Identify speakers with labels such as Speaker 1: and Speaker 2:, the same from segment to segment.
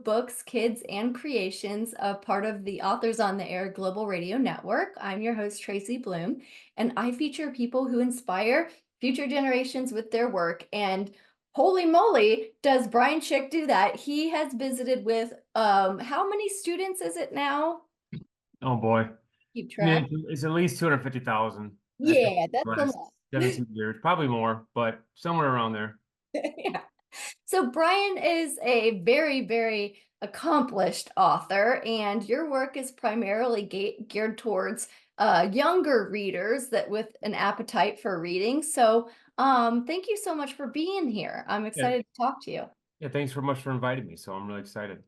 Speaker 1: books, kids, and creations, a part of the Authors on the Air Global Radio Network. I'm your host, Tracy Bloom, and I feature people who inspire future generations with their work. And holy moly, does Bryan Chick do that? He has visited with, how many students is it now?
Speaker 2: Oh boy.
Speaker 1: Keep
Speaker 2: I mean,
Speaker 1: track.
Speaker 2: it's at least 250,000. I think
Speaker 1: Yeah,
Speaker 2: the
Speaker 1: that's a
Speaker 2: last
Speaker 1: lot.
Speaker 2: 17 years, probably more, but somewhere around there.
Speaker 1: Yeah. So Bryan is a very, very accomplished author, and your work is primarily geared towards younger readers that with an appetite for reading. So thank you so much for being here. I'm
Speaker 2: Yeah,
Speaker 1: excited to talk to you.
Speaker 2: yeah, thanks so much for inviting me. So I'm really excited.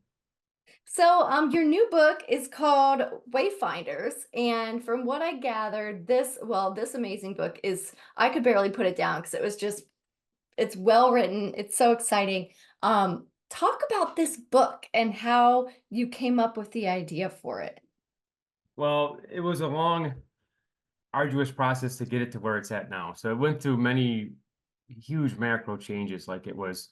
Speaker 1: So your new book is called Wayfinders, and from what I gathered, this amazing book is, I could barely put it down because it was just, it's well written. It's so exciting. Talk about this book and how you came up with the idea for it.
Speaker 2: Well, it was a long, arduous process to get it to where it's at now. So it went through many huge macro changes. Like it was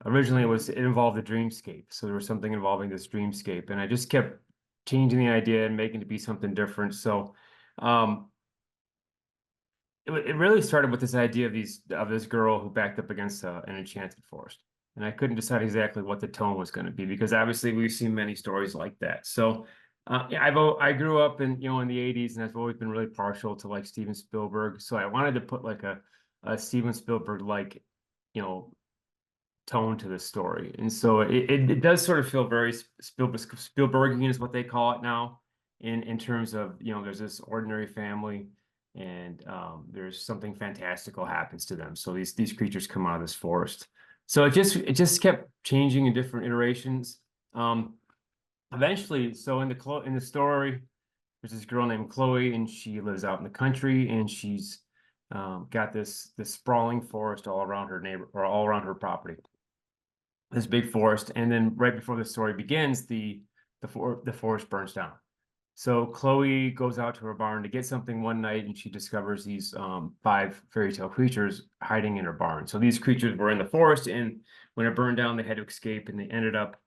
Speaker 2: originally it involved a dreamscape. So there was something involving this dreamscape, and I just kept changing the idea and making it be something different. So um it really started with this idea of this girl who backed up against an enchanted forest, and I couldn't decide exactly what the tone was going to be because obviously we've seen many stories like that. So yeah, I grew up in the '80s, and I've always been really partial to like Steven Spielberg. So I wanted to put like a Steven Spielberg like you know tone to the story, and so it does sort of feel very Spielbergian is what they call it now, in terms of there's this ordinary family, and there's something fantastical happens to them. So these creatures come out of this forest. So it just kept changing in different iterations. Um, Eventually, so in the story, there's this girl named Chloe, and she lives out in the country, and she's got this sprawling forest all around her neighbor or all around her property, this big forest, and then right before the story begins, the forest burns down. So Chloe goes out to her barn to get something one night, and she discovers these five fairy tale creatures hiding in her barn. So these creatures were in the forest, and when it burned down, they had to escape, and they ended up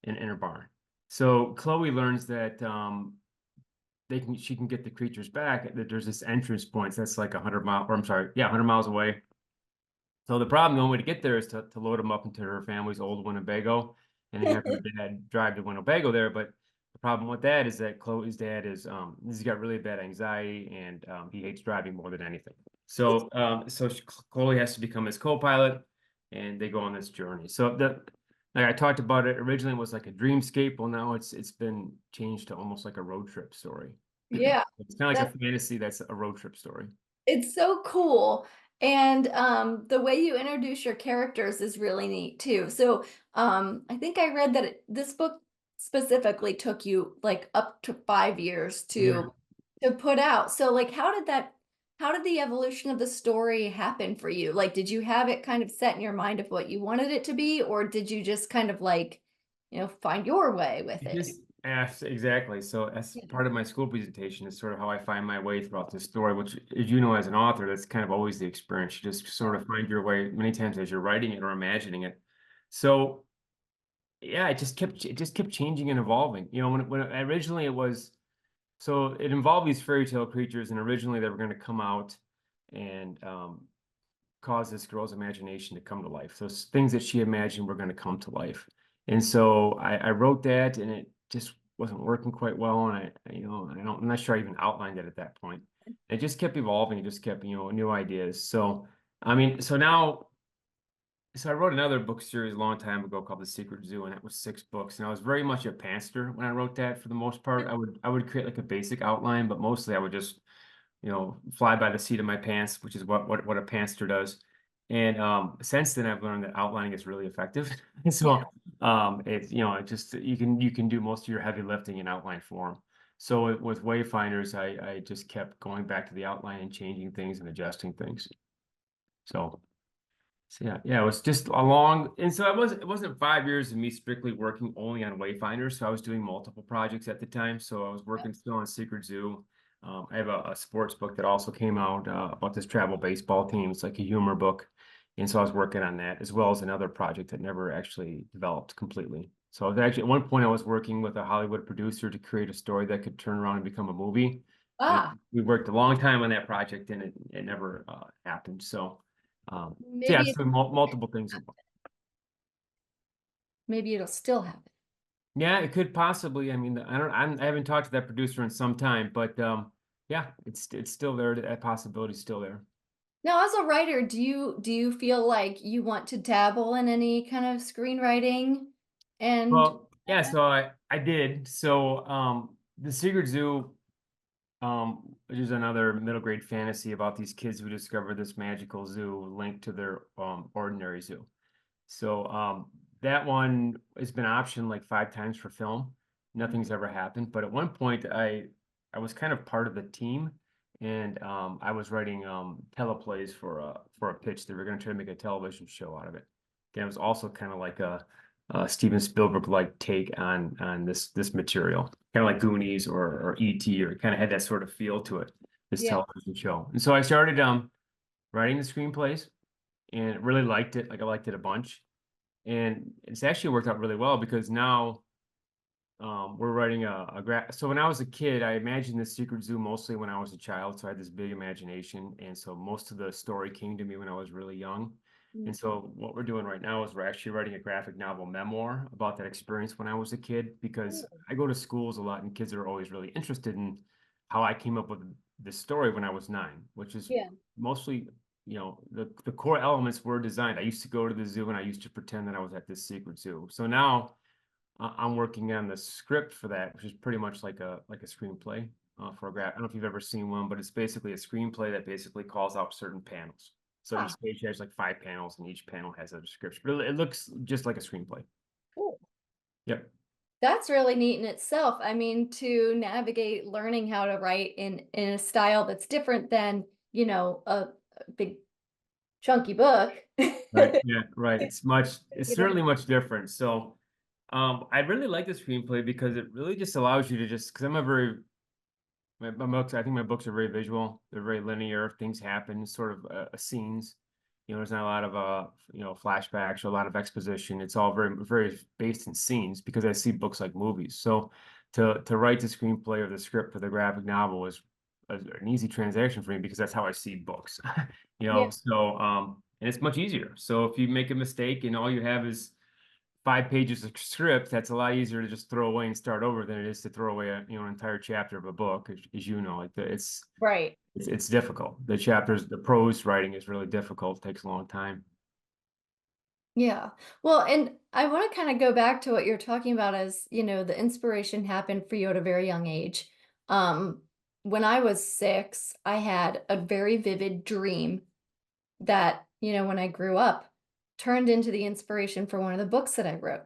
Speaker 2: in her barn. So Chloe learns that she can get the creatures back. That there's this entrance point that's like 100 mile, or I'm sorry, yeah, 100 miles away. So the only way to get there is to load them up into her family's old Winnebago, and then have her dad drive to Winnebago there. But the problem with that is that Chloe's dad he's got really bad anxiety, and he hates driving more than anything. So Chloe has to become his co-pilot, and they go on this journey. So like I talked about it originally was like a dreamscape. Well, now it's been changed to almost like a road trip story.
Speaker 1: Yeah,
Speaker 2: It's kind of like
Speaker 1: that's,
Speaker 2: a fantasy that's a road trip story.
Speaker 1: it's so cool. And the way you introduce your characters is really neat too. So I think I read that this book specifically took you like up to 5 years
Speaker 2: Yeah.
Speaker 1: to put out. So like how did the evolution of the story happen for you? Like did you have it kind of set in your mind of what you wanted it to be, or did you just kind of like, find your way with
Speaker 2: It
Speaker 1: it?
Speaker 2: just yes, exactly. So as
Speaker 1: Yeah.
Speaker 2: part of my school presentation is sort of how I find my way throughout this story, which, as you know, as an author, that's kind of always the experience. You just sort of find your way many times as you're writing it or imagining it. So yeah, it just kept changing and evolving. When originally it was so it involved these fairy tale creatures, and originally they were going to come out and cause this girl's imagination to come to life. Those things that she imagined were going to come to life. And so I wrote that, and it just wasn't working quite well. And I'm not sure I even outlined it at that point. It just kept evolving. It just kept, new ideas. So, I mean, so I wrote another book series a long time ago called The Secret Zoo, and that was 6 books. And I was very much a pantser when I wrote that for the most part. I would create like a basic outline, but mostly I would just fly by the seat of my pants, which is what a pantser does. And since then, I've learned that outlining is really effective. And
Speaker 1: Yeah.
Speaker 2: so it's it just you can do most of your heavy lifting in outline form. So with Wayfinders, I just kept going back to the outline and changing things and adjusting things. So, so yeah, it was just a long, and so it wasn't 5 years of me strictly working only on Wayfinders. So I was doing multiple projects at the time. So I was working still on Secret Zoo. I have a sports book that also came out about this travel baseball team. It's like a humor book. And so I was working on that as well as another project that never actually developed completely. So I was actually at one point I was working with a Hollywood producer to create a story that could turn around and become a movie. And
Speaker 1: Ah,
Speaker 2: we worked a long time on that project and it never happened. So yeah,
Speaker 1: maybe
Speaker 2: so multiple things.
Speaker 1: maybe it'll still happen.
Speaker 2: Yeah, it could possibly. I mean, I haven't talked to that producer in some time, but yeah, it's still there. That possibility's still there.
Speaker 1: Now, as a writer, do you feel like you want to dabble in any kind of screenwriting? And
Speaker 2: Well, yeah, so I did. So The Secret Zoo, which is another middle grade fantasy about these kids who discover this magical zoo linked to their ordinary zoo. So that one has been optioned like 5 times for film. Nothing's ever happened. But at one point, I was kind of part of the team, and I was writing teleplays for a pitch. They were going to try to make a television show out of it. And it was also kind of like a Steven Spielberg like take on this material, kind of like Goonies or E.T. or it kind of had that sort of feel to it. This
Speaker 1: yeah,
Speaker 2: television show, and so I started writing the screenplays and really liked it. Like I liked it a bunch. And it's actually worked out really well because now we're writing so when I was a kid, I imagined the Secret Zoo mostly when I was a child. So I had this big imagination. And so most of the story came to me when I was really young.
Speaker 1: mm,
Speaker 2: And so what we're doing right now is we're actually writing a graphic novel memoir about that experience when I was a kid because
Speaker 1: cool.
Speaker 2: I go to schools a lot and kids are always really interested in how I came up with this story when I was 9, which is
Speaker 1: Yeah,
Speaker 2: mostly, the core elements were designed. I used to go to the zoo and I used to pretend that I was at this secret zoo. So now I'm working on the script for that, which is pretty much like a screenplay for a graph. I don't know if you've ever seen one, but it's basically a screenplay that basically calls out certain panels. So
Speaker 1: ah,
Speaker 2: each page has like 5 panels, and each panel has a description. But it looks just like a screenplay.
Speaker 1: cool.
Speaker 2: Yep.
Speaker 1: That's really neat in itself. I mean, to navigate learning how to write in a style that's different than, a big chunky book.
Speaker 2: Right. Yeah. Right. It's
Speaker 1: You know,
Speaker 2: certainly much different. So, I really like the screenplay because it really just allows you to because I'm a very my books, I think my books are very visual. They're very linear. Things happen, sort of scenes. There's not a lot of flashbacks or a lot of exposition. It's all very, very based in scenes because I see books like movies. So to write the screenplay or the script for the graphic novel is an easy transaction for me because that's how I see books.
Speaker 1: yeah,
Speaker 2: And it's much easier. So if you make a mistake and all you have is 5 pages of script, that's a lot easier to just throw away and start over than it is to throw away an entire chapter of a book, as you know.
Speaker 1: right.
Speaker 2: It's difficult. The prose writing is really difficult. It takes a long time.
Speaker 1: Yeah. Well, and I want to kind of go back to what you're talking about as, the inspiration happened for you at a very young age. Um, when I was 6, I had a very vivid dream that, when I grew up, turned into the inspiration for one of the books that I wrote.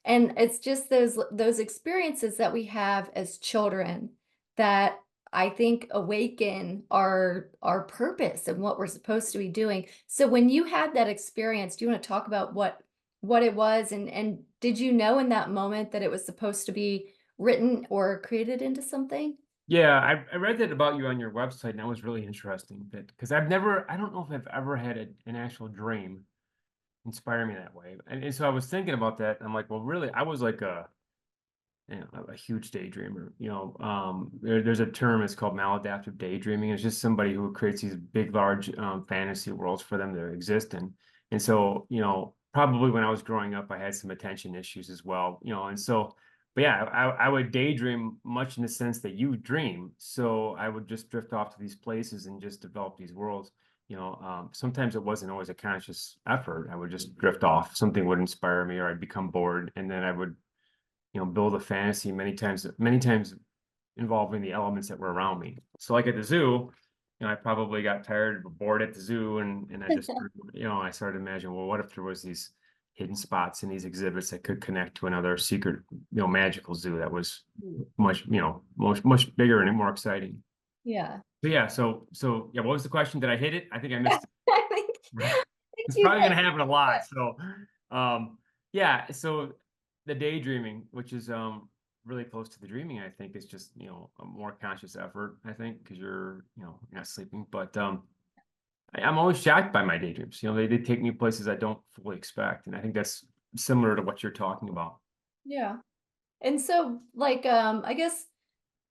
Speaker 1: And it's just those experiences that we have as children that I think awaken our purpose and what we're supposed to be doing. So when you had that experience, do you want to talk about what it was and did you know in that moment that it was supposed to be written or created into something?
Speaker 2: Yeah, I read that about you on your website, and that was really interesting. That because I don't know if I've ever had an actual dream inspire me that way. And so I was thinking about that. I'm like, well, really, I was like a huge daydreamer. There's a term, it's called maladaptive daydreaming. It's just somebody who creates these big, large fantasy worlds for them to exist in. And so, probably when I was growing up, I had some attention issues as well. But yeah, I would daydream much in the sense that you dream. So I would just drift off to these places and just develop these worlds. Sometimes it wasn't always a conscious effort. I would just drift off. Something would inspire me, or I'd become bored, and then I would build a fantasy many times involving the elements that were around me. So like at the zoo, I probably got tired or bored at the zoo and I just, I started imagining, well, what if there was these hidden spots in these exhibits that could connect to another secret, magical zoo that was much bigger and more exciting.
Speaker 1: Yeah.
Speaker 2: So yeah, so yeah, what was the question? Did I hit it? I think I missed it.
Speaker 1: I think
Speaker 2: Right. It's
Speaker 1: you
Speaker 2: probably going
Speaker 1: did.
Speaker 2: to happen a lot. So, yeah. So the daydreaming, which is really close to the dreaming, I think, is just a more conscious effort. I think because you're not sleeping. But I'm always shocked by my daydreams. They take me places I don't fully expect, and I think that's similar to what you're talking about.
Speaker 1: Yeah. And so like I guess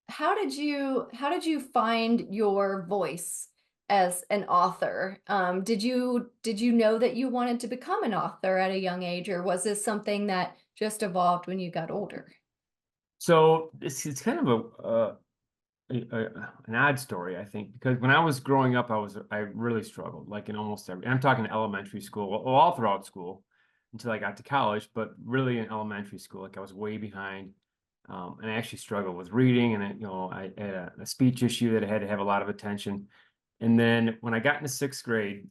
Speaker 1: how did you find your voice as an author? Did you know that you wanted to become an author at a young age, or was this something that just evolved when you got older?
Speaker 2: So it's kind of an odd story, I think, because when I was growing up, I really struggled, like in almost every. I'm talking elementary school, well, all throughout school, until I got to college, but really in elementary school, like I was way behind, and I actually struggled with reading, and I had a speech issue that I had to have a lot of attention. And then when I got into sixth grade,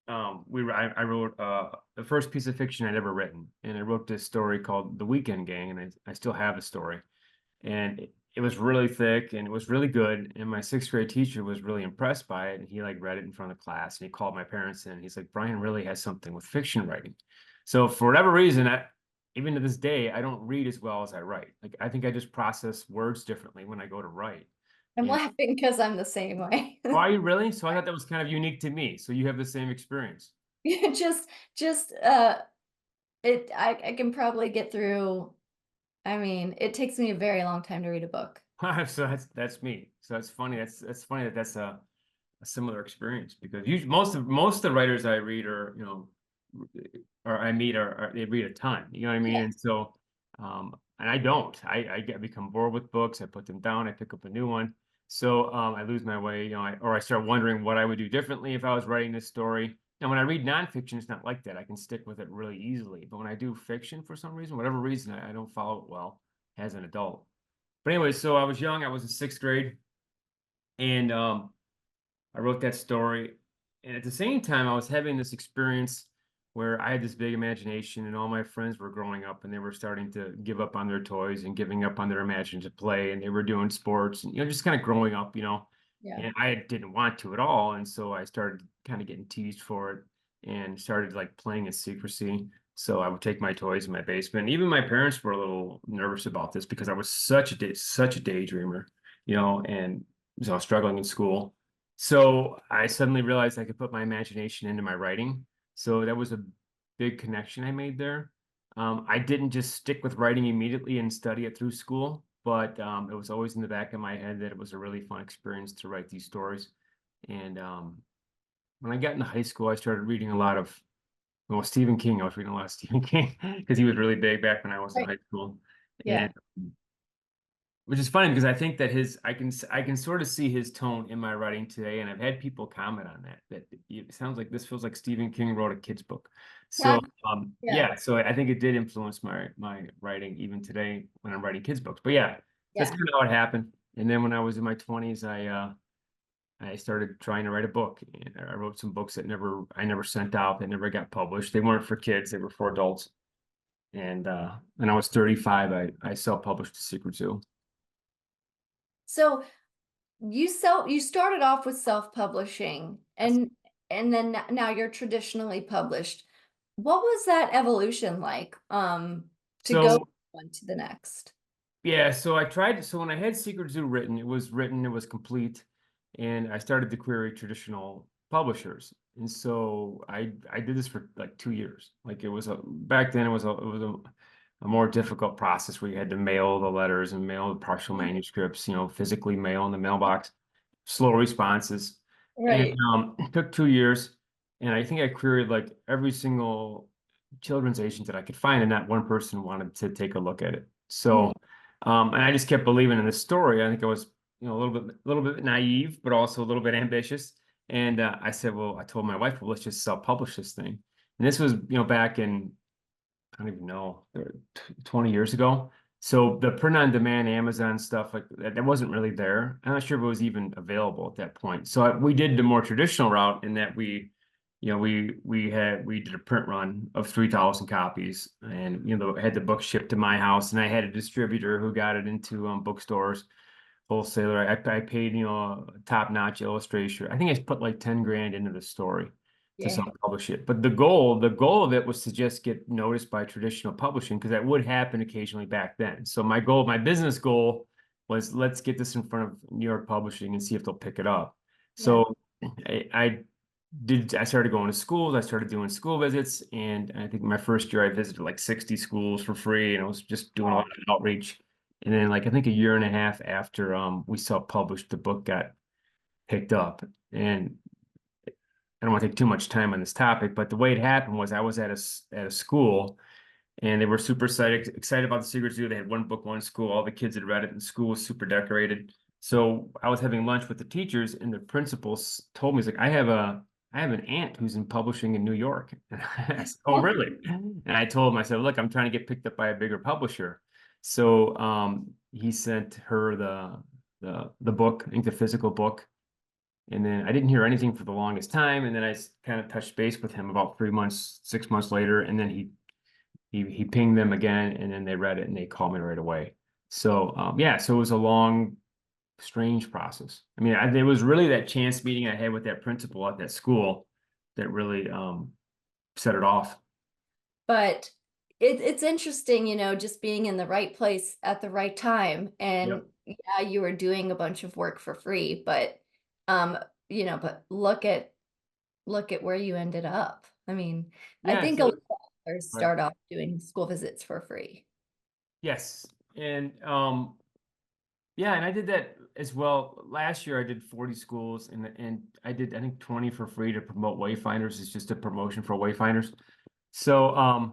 Speaker 2: I wrote the first piece of fiction I'd ever written, and I wrote this story called The Weekend Gang, and I still have the story, and it was really thick and it was really good. And my sixth grade teacher was really impressed by it. And he like read it in front of class and he called my parents in. And he's like, Bryan really has something with fiction writing. So for whatever reason, even to this day, I don't read as well as I write. Like I think I just process words differently when I go to write.
Speaker 1: I'm
Speaker 2: And
Speaker 1: laughing because I'm the same way.
Speaker 2: oh, are you really? So I thought that was kind of unique to me. So you have the same experience.
Speaker 1: Yeah, just it I can probably get through. I mean, it takes me a very long time to read a book.
Speaker 2: So that's me. So that's funny. That's funny that that's a similar experience because usually most of the writers I read are or I meet are they read a ton. You know what I mean?
Speaker 1: Yeah.
Speaker 2: And so and I don't. I become bored with books. I put them down. I pick up a new one. So I lose my way. Or I start wondering what I would do differently if I was writing this story. And when I read nonfiction, it's not like that. I can stick with it really easily. But when I do fiction, for some reason, whatever reason, I don't follow it well as an adult. But anyway, so I was young. I was in sixth grade, and I wrote that story. And at the same time, I was having this experience where I had this big imagination, and all my friends were growing up and they were starting to give up on their toys and giving up on their imaginative play. And they were doing sports and, just kind of growing up.
Speaker 1: Yeah.
Speaker 2: And I didn't want to at all. And so I started kind of getting teased for it and started like playing in secrecy. So I would take my toys in my basement. Even my parents were a little nervous about this because I was such a daydreamer, and struggling in school. So I suddenly realized I could put my imagination into my writing. So that was a big connection I made there. I didn't just stick with writing immediately and study it through school, but it was always in the back of my head that it was a really fun experience to write these stories. And when I got into high school, I started reading a lot of, well, Stephen King. I was reading a lot of Stephen King because he was really big back when I was in
Speaker 1: Right.
Speaker 2: high school.
Speaker 1: Yeah.
Speaker 2: And which is funny because I think that I can sort of see his tone in my writing today, and I've had people comment on that it sounds like this feels like Stephen King wrote a kid's book.
Speaker 1: Yeah.
Speaker 2: So
Speaker 1: Yeah.
Speaker 2: yeah, so I think it did influence my writing even today when I'm writing kids' books. But yeah, that's
Speaker 1: Yeah.
Speaker 2: kind of how it happened. And then when I was in my 20s, I started trying to write a book. And I wrote some books that I never sent out, that never got published. They weren't for kids, they were for adults. And when I was 35, I self-published The Secret Zoo.
Speaker 1: So you started off with self-publishing and then now you're traditionally published. What was that evolution like to go
Speaker 2: So
Speaker 1: one to the next?
Speaker 2: yeah, so I tried. So when I had Secret Zoo written, it was complete, and I started to query traditional publishers. And so I did this for like 2 years. Like back then it was a more difficult process where you had to mail the letters and mail the partial
Speaker 1: Mhm.
Speaker 2: manuscripts, physically mail in the mailbox, slow responses. And
Speaker 1: Right.
Speaker 2: it took 2 years, and I think I queried like every single children's agent that I could find, and not one person wanted to take a look at it.
Speaker 1: Mhm.
Speaker 2: So and I just kept believing in this story. I think I was, a little bit naive, but also a little bit ambitious. And I said, well, I told my wife, well, let's just self-publish this thing. And this was, back in, I don't even know, 20 years ago. So the print on demand Amazon stuff like that wasn't really there. I'm not sure if it was even available at that point. So we did the more traditional route in that we did a print run of 3,000 copies, and had the book shipped to my house, and I had a distributor who got it into bookstores, wholesaler. I paid a top-notch illustration. I think I put like 10 grand into the story to
Speaker 1: Yeah.
Speaker 2: self-publish it. But the goal of it was to just get noticed by traditional publishing, because that would happen occasionally back then. So my business goal was, let's get this in front of New York Publishing and see if they'll pick it up.
Speaker 1: Yeah.
Speaker 2: So I I started going to schools. I started doing school visits, and I think my first year I visited like 60 schools for free, and I was just doing a lot of outreach. And then, like I think a year and a half after we self-published, the book got picked up. And I don't want to take too much time on this topic, but the way it happened was I was at a school, and they were super excited about the Secret Zoo. They had one book, one school. All the kids had read it, and the school was super decorated. So I was having lunch with the teachers, and the principals told me, "He's like, I have an aunt who's in publishing in New York." And I said, "Oh, really?" And I told him, I said, "Look, I'm trying to get picked up by a bigger publisher." So he sent her the book, I think the physical book. And then I didn't hear anything for the longest time. And then I kind of touched base with him about 3 months, 6 months later. And then he pinged them again, and then they read it and they called me right away. So yeah, so it was a long, strange process. I mean, it was really that chance meeting I had with that principal at that school that really set it off.
Speaker 1: But it's interesting, just being in the right place at the right time. And
Speaker 2: Yep.
Speaker 1: yeah, you were doing a bunch of work for free, but um, but look at where you ended up. I mean, I
Speaker 2: Yeah.
Speaker 1: think a lot
Speaker 2: So,
Speaker 1: of authors
Speaker 2: right.
Speaker 1: start off doing school visits for free.
Speaker 2: Yes. And yeah, and I did that as well. Last year I did 40 schools, and I did I think 20 for free to promote Wayfinders. It's just a promotion for Wayfinders. So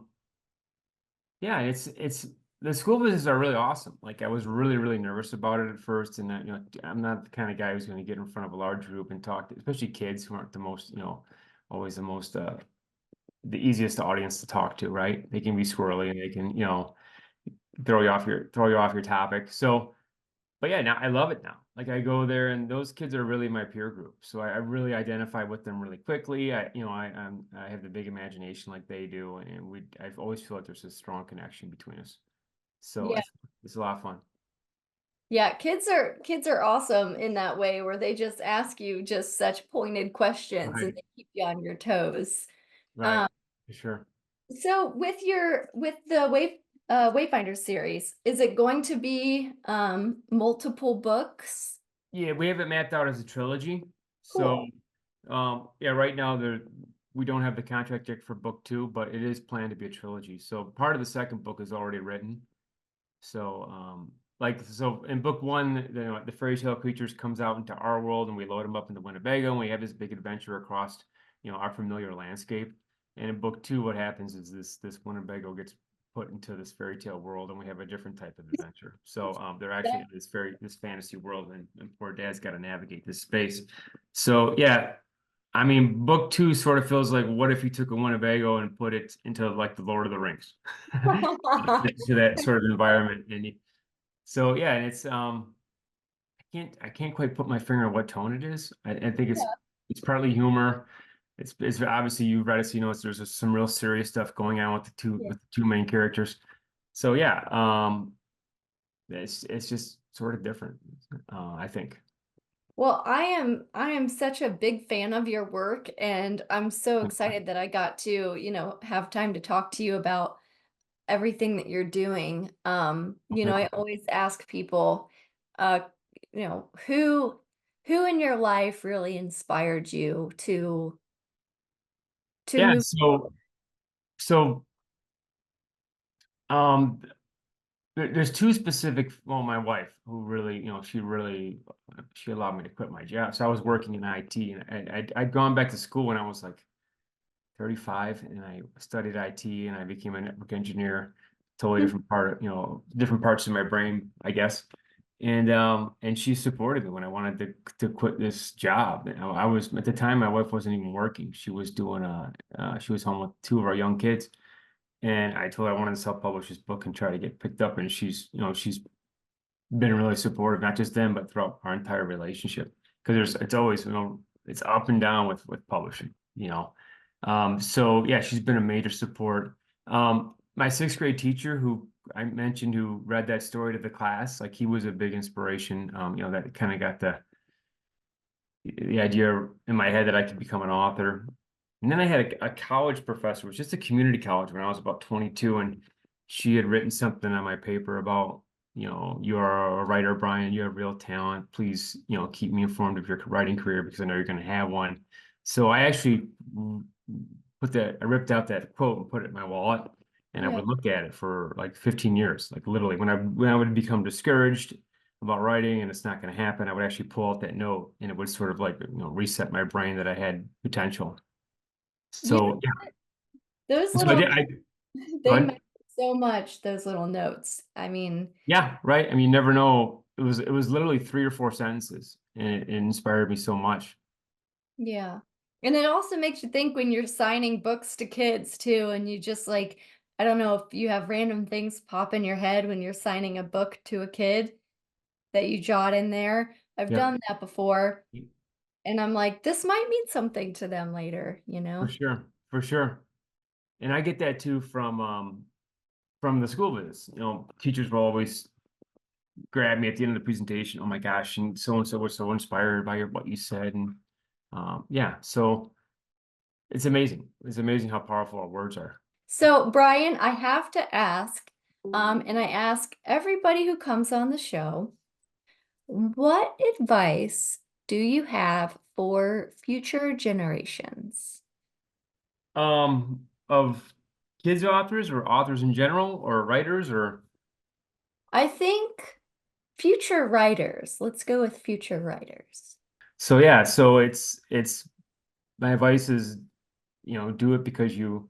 Speaker 2: yeah, it's the school visits are really awesome. Like I was really nervous about it at first, and I'm not the kind of guy who's going to get in front of a large group and talk to, especially kids who aren't the most, always the most the easiest audience to talk to, right? They can be squirrely and they can, throw you off your topic. So, but yeah, now I love it now. Like I go there, and those kids are really my peer group. So I really identify with them really quickly. I have the big imagination like they do, and I've always feel like there's a strong connection between us. So
Speaker 1: Yeah.
Speaker 2: it's a lot of fun.
Speaker 1: Yeah, kids are awesome in that way where they just ask you just such pointed questions and
Speaker 2: Right.
Speaker 1: they keep you on your toes.
Speaker 2: Right.
Speaker 1: Um,
Speaker 2: For sure.
Speaker 1: so with the Wayfinder series, is it going to be multiple books?
Speaker 2: Yeah, we have it mapped out as a trilogy. So
Speaker 1: Cool.
Speaker 2: yeah, right now we don't have the contract yet for book two, but it is planned to be a trilogy. So part of the second book is already written. So, so in book one, the fairy tale creatures comes out into our world, and we load them up into Winnebago, and we have this big adventure across, our familiar landscape. And in book two, what happens is this Winnebago gets put into this fairy tale world, and we have a different type of adventure. So, they're actually in this fantasy world, and poor dad's got to navigate this space. So, yeah. I mean, book two sort of feels like, what if you took a Winnebago and put it into like the Lord of the Rings, into that sort of environment, so yeah, and it's I can't quite put my finger on what tone it is. I think it's partly humor. It's obviously you read it, so there's some real serious stuff going on with
Speaker 1: Yeah.
Speaker 2: the two main characters. So yeah, it's just sort of different, I think.
Speaker 1: Well, I am such a big fan of your work, and I'm so excited that I got to, have time to talk to you about everything that you're doing. I always ask people, uh, who in your life really inspired you to
Speaker 2: Yeah,
Speaker 1: move
Speaker 2: so um there's two specific, well, my wife, who really, she allowed me to quit my job. So I was working in IT, and I'd gone back to school when I was like 35, and I studied IT, and I became a network engineer, totally different different parts of my brain, I guess. And she supported me when I wanted to quit this job. I was, at the time, my wife wasn't even working. She was doing she was home with two of our young kids. And I told her I wanted to self-publish this book and try to get picked up. And she's been really supportive, not just then, but throughout our entire relationship. Because it's always, it's up and down with publishing. So yeah, she's been a major support. My sixth grade teacher, who I mentioned, who read that story to the class, like he was a big inspiration. That kind of got the idea in my head that I could become an author. And then I had a college professor, it was just a community college when I was about 22, and she had written something on my paper about, you are a writer, Bryan, you have real talent. Please, keep me informed of your writing career because I know you're going to have one. So I actually I ripped out that quote and put it in my wallet, and I
Speaker 1: Yeah.
Speaker 2: would look at it for like 15 years, like literally when I would become discouraged about writing and it's not going to happen, I would actually pull out that note and it would sort of like, reset my brain that I had potential.
Speaker 1: You
Speaker 2: So yeah,
Speaker 1: know, those
Speaker 2: so I
Speaker 1: little
Speaker 2: did. Go
Speaker 1: they matter
Speaker 2: ahead.
Speaker 1: so much, those little notes. I mean,
Speaker 2: Yeah, right. I mean, you never know. It was literally 3 or 4 sentences, and it inspired me so much.
Speaker 1: yeah. And it also makes you think when you're signing books to kids too, and you just like, I don't know if you have random things pop in your head when you're signing a book to a kid that you jot in there. I've
Speaker 2: Yep,
Speaker 1: done that before, and I'm like, this might mean something to them later, you
Speaker 2: for
Speaker 1: know?
Speaker 2: sure, for sure. And I get that too from the school visits. Teachers will always grab me at the end of the presentation. Oh my gosh, and so was so inspired by what you said, and yeah. So it's amazing. It's amazing how powerful our words are.
Speaker 1: So, Brian, I have to ask, and I ask everybody who comes on the show, what advice do you have for future generations?
Speaker 2: Of kids authors or authors in general or writers or
Speaker 1: I think future writers. Let's go with future writers.
Speaker 2: so yeah. So it's my advice is do it because you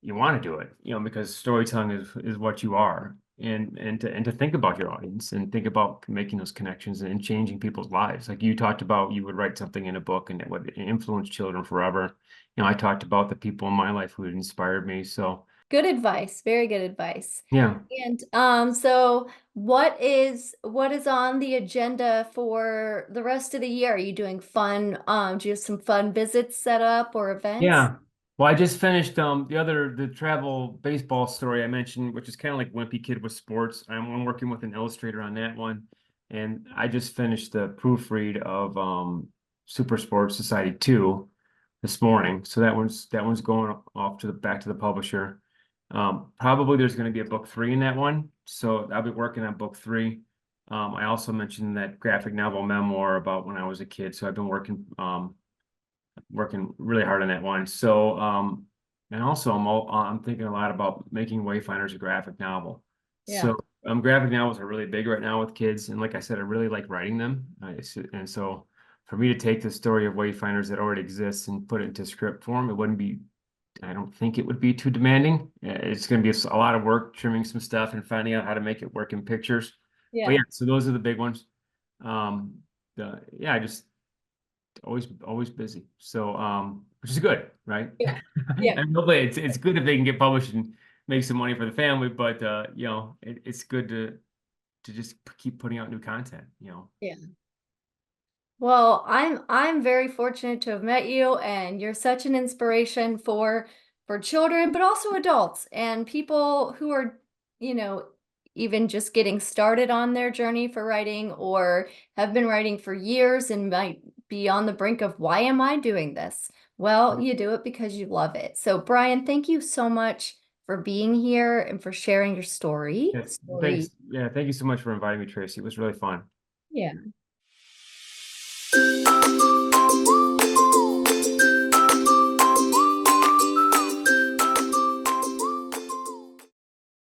Speaker 2: want to do it, because storytelling is what you are, and to think about your audience and think about making those connections and changing people's lives. Like you talked about, you would write something in a book and it would influence children forever. I talked about the people in my life who had inspired me. So
Speaker 1: Good advice, very good advice.
Speaker 2: yeah,
Speaker 1: And so what is on the agenda for the rest of the year? Are you doing fun, do you have some fun visits set up or events?
Speaker 2: yeah. Well, I just finished the travel baseball story I mentioned, which is kind of like Wimpy Kid with sports. I'm working with an illustrator on that one, and I just finished the proofread of Super Sports Society 2 this morning. So that one's going off to the back to the publisher. Probably there's going to be a book 3 in that one, so I'll be working on book 3. I also mentioned that graphic novel memoir about when I was a kid, so I've been working really hard on that one. So, and also I'm thinking a lot about making Wayfinders a graphic novel.
Speaker 1: Yeah.
Speaker 2: So, graphic novels are really big right now with kids, and like I said, I really like writing them. And so, for me to take the story of Wayfinders that already exists and put it into script form, it wouldn't be. I don't think it would be too demanding. It's going to be a lot of work trimming some stuff and finding out how to make it work in pictures. But
Speaker 1: Yeah.
Speaker 2: yeah, so those are the big ones. Um, yeah, I just always busy. So which is good, right?
Speaker 1: Yeah. Yeah.
Speaker 2: And hopefully it's good if they can get published and make some money for the family, but it's good to just keep putting out new content.
Speaker 1: Yeah. Well, I'm very fortunate to have met you, and you're such an inspiration for children, but also adults and people who are, you know, even just getting started on their journey for writing or have been writing for years and might be on the brink of why am I doing this? Well, you do it because you love it. So, Brian, thank you so much for being here and for sharing your story.
Speaker 2: Yes,
Speaker 1: Story.
Speaker 2: thanks. Yeah, thank you so much for inviting me, Tracy. It was really fun.
Speaker 1: Yeah.